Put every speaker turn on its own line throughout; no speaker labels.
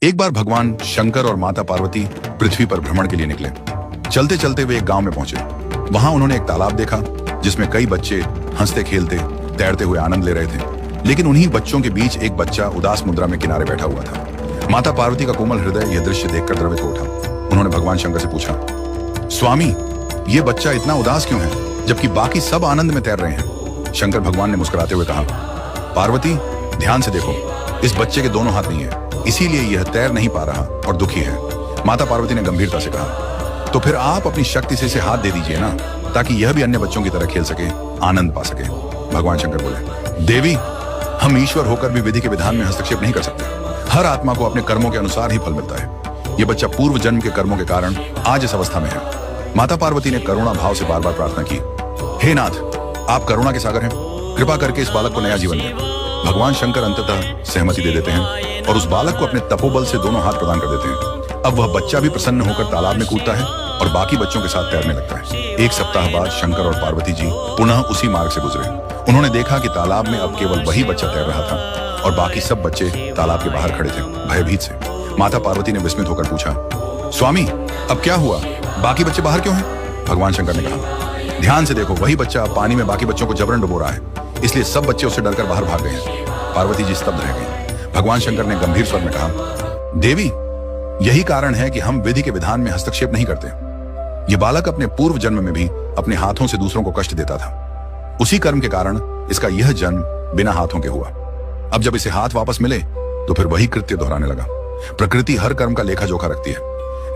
एक बार भगवान शंकर और माता पार्वती पृथ्वी पर भ्रमण के लिए निकले। चलते चलते वे एक गांव में पहुंचे। वहां उन्होंने एक तालाब देखा जिसमें कई बच्चे हंसते खेलते तैरते हुए आनंद ले रहे थे। लेकिन उन्हीं बच्चों के बीच एक बच्चा उदास मुद्रा में किनारे बैठा हुआ था। माता पार्वती का कोमल हृदय यह दृश्य देखकर द्रवित हो उठा। उन्होंने भगवान शंकर से पूछा, स्वामी, ये बच्चा इतना उदास क्यों है जबकि बाकी सब आनंद में तैर रहे हैं? शंकर भगवान ने मुस्कुराते हुए कहा, पार्वती, ध्यान से देखो, इस बच्चे के दोनों हाथ नहीं है, इसीलिए यह तैर नहीं पा रहा और दुखी है। माता पार्वती ने गंभीरता से कहा, तो फिर आप अपनी शक्ति से इसे हाथ दे दीजिए ना, ताकि यह भी अन्य बच्चों की तरह खेल सके, आनंद पा सके। भगवान शंकर बोले, देवी, हम ईश्वर होकर भी विधि के विधान में हस्तक्षेप नहीं कर सकते। हर आत्मा को अपने कर्मों के अनुसार ही फल मिलता है। यह बच्चा पूर्व जन्म के कर्मों के कारण आज इस अवस्था में है। माता पार्वती ने करुणा भाव से बार बार प्रार्थना की, हे नाथ, आप करुणा के सागर हैं, कृपा करके इस बालक को नया जीवन दें। भगवान शंकर अंततः सहमति दे देते हैं और उस बालक को अपने तपोबल से दोनों हाथ प्रदान कर देते हैं। अब वह बच्चा भी प्रसन्न होकर तालाब में कूदता है और बाकी बच्चों के साथ तैरने लगता है। एक सप्ताह बाद शंकर और पार्वती जी पुनः उसी मार्ग से गुजरे। उन्होंने देखा कि तालाब में अब केवल वही बच्चा तैर रहा था और बाकी सब बच्चे तालाब के बाहर खड़े थे, भयभीत से। माता पार्वती ने विस्मित होकर पूछा, स्वामी, अब क्या हुआ? बाकी बच्चे बाहर क्यों हैं? भगवान शंकर ने कहा, ध्यान से देखो, वही बच्चा पानी में बाकी बच्चों को जबरन डुबो रहा है, इसलिए सब बच्चे उससे डरकर बाहर भाग गए हैं। पार्वती जी स्तब्ध रह गई। भगवान शंकर ने गंभीर स्वर में कहा, देवी, यही कारण है कि हम विधि के विधान में हस्तक्षेप नहीं करते। ये बालक अपने पूर्व जन्म में भी अपने हाथों से दूसरों को कष्ट देता था। उसी कर्म के कारण इसका यह जन्म बिना हाथों के हुआ। अब जब इसे हाथ वापस मिले तो फिर वही कृत्य दोहराने लगा। प्रकृति हर कर्म का लेखा जोखा रखती है।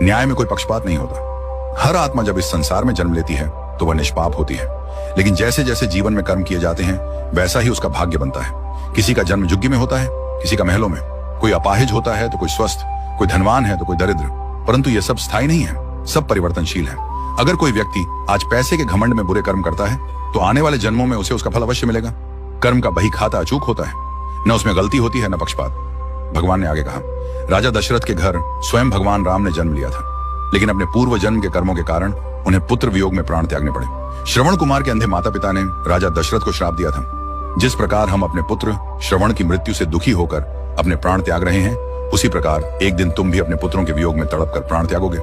न्याय में कोई पक्षपात नहीं होता। हर आत्मा जब इस संसार में जन्म लेती है तो वह निष्पाप होती है, लेकिन जैसे जैसे जीवन में कर्म किए जाते हैं वैसा ही उसका भाग्य बनता है। किसी का जन्म झुग्गी में होता है, किसी का महलों में। कोई अपाहिज होता है तो कोई स्वस्थ, कोई धनवान है तो कोई दरिद्र। परंतु यह सब स्थायी नहीं है, सब परिवर्तनशील है। अगर कोई व्यक्ति आज पैसे के घमंड में बुरे कर्म करता है तो आने वाले जन्मों में उसे उसका फल अवश्य मिलेगा। कर्म का बही खाता अचूक होता है, न उसमें गलती होती है न पक्षपात। भगवान ने आगे कहा, राजा दशरथ के घर स्वयं भगवान राम ने जन्म लिया था, लेकिन अपने पूर्व जन्म के कर्मों के कारण उन्हें पुत्र वियोग में प्राण त्यागने पड़े। श्रवण कुमार के अंधे माता पिता ने राजा दशरथ को श्राप दिया था, जिस प्रकार हम अपने पुत्र श्रवण की मृत्यु से दुखी होकर अपने प्राण त्याग रहे हैं, उसी प्रकार एक दिन तुम भी अपने पुत्रों के वियोग में तड़प कर प्राण त्यागोगे।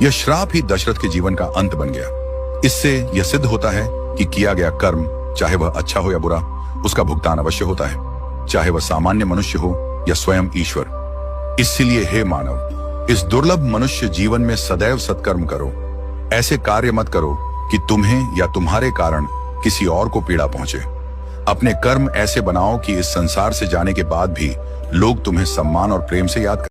यह श्राप ही दशरथ के जीवन का अंत बन गया। इससे यह सिद्ध होता है कि किया गया कर्म, चाहे वह अच्छा हो या बुरा, उसका भुगतान अवश्य होता है, चाहे वह सामान्य मनुष्य हो या स्वयं ईश्वर। इसलिए हे मानव, इस दुर्लभ मनुष्य जीवन में सदैव सत्कर्म करो। ऐसे कार्य मत करो कि तुम्हें या तुम्हारे कारण किसी और को पीड़ा पहुंचे। अपने कर्म ऐसे बनाओ कि इस संसार से जाने के बाद भी लोग तुम्हें सम्मान और प्रेम से याद करें।